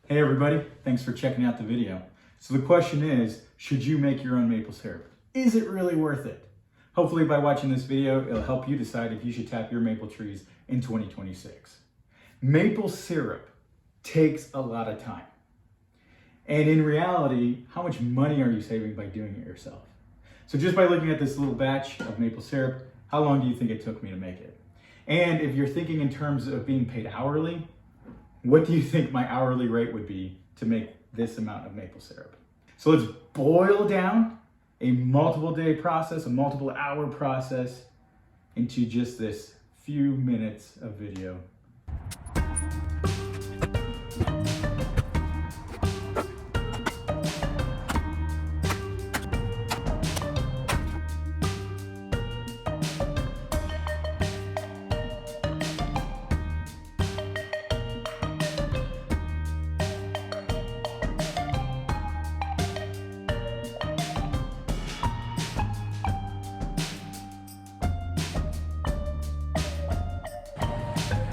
Hey everybody, thanks for checking out the video. So the question is, should you make your own maple syrup? Is it really worth it? Hopefully by watching this video, it'll help you decide if you should tap your maple trees in 2026. Maple syrup takes a lot of time. And in reality, how much money are you saving by doing it yourself? So just by looking at this little batch of maple syrup, how long do you think it took me to make it? And if you're thinking in terms of being paid hourly, what do you think my hourly rate would be to make this amount of maple syrup? So let's boil down a multiple day process, a multiple hour process into just this few minutes of video.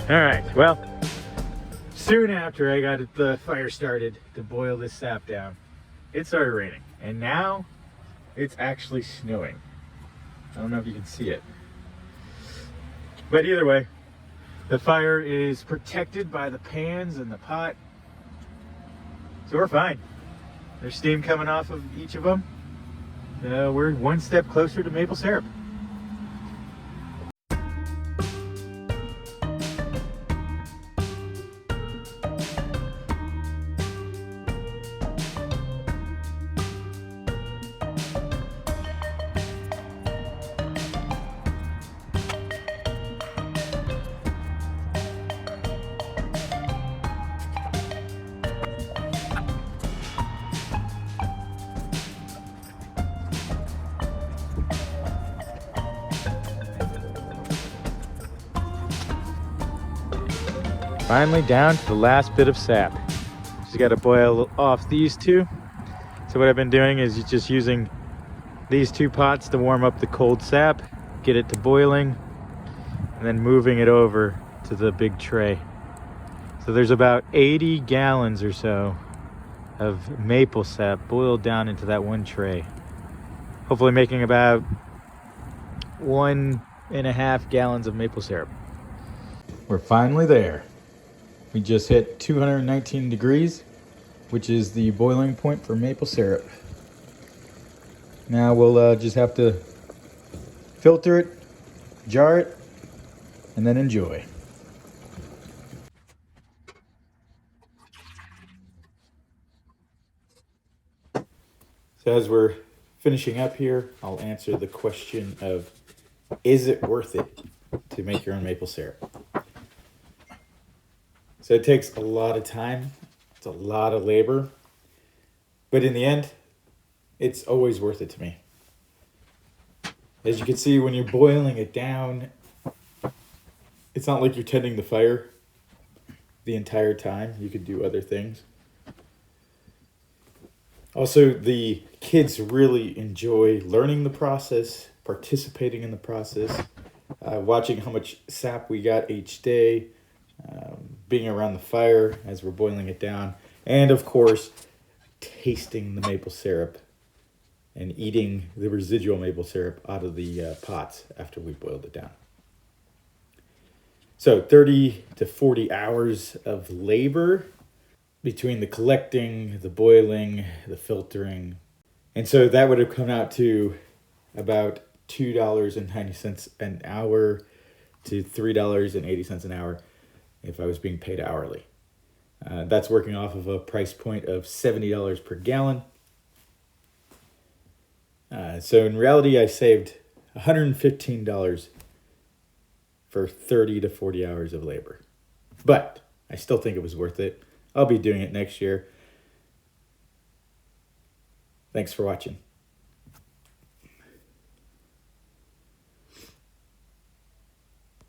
All right, well, soon after I got the fire started to boil this sap down, it started raining, and now it's actually snowing. I don't know if you can see it, but either way, the fire is protected by the pans and the pot, so we're fine. There's steam coming off of each of them. We're one step closer to maple syrup. Finally down to the last bit of sap. Just got to boil off these two. So what I've been doing is just using these two pots to warm up the cold sap, get it to boiling, and then moving it over to the big tray. So there's about 80 gallons or so of maple sap boiled down into that one tray. Hopefully making about 1.5 gallons of maple syrup. We're finally there. We just hit 219 degrees, which is the boiling point for maple syrup. Now we'll just have to filter it, jar it, and then enjoy. So as we're finishing up here, I'll answer the question of, is it worth it to make your own maple syrup? So it takes a lot of time, it's a lot of labor, but in the end, it's always worth it to me. As you can see, when you're boiling it down, it's not like you're tending the fire the entire time. You could do other things. Also, the kids really enjoy learning the process, participating in the process, watching how much sap we got each day, being around the fire as we're boiling it down, and of course, tasting the maple syrup and eating the residual maple syrup out of the pots after we boiled it down. So 30 to 40 hours of labor between the collecting, the boiling, the filtering. And so that would have come out to about $2.90 an hour to $3.80 an hour if I was being paid hourly. That's working off of a price point of $70 per gallon. So in reality, I saved $115 for 30 to 40 hours of labor. But I still think it was worth it. I'll be doing it next year. Thanks for watching.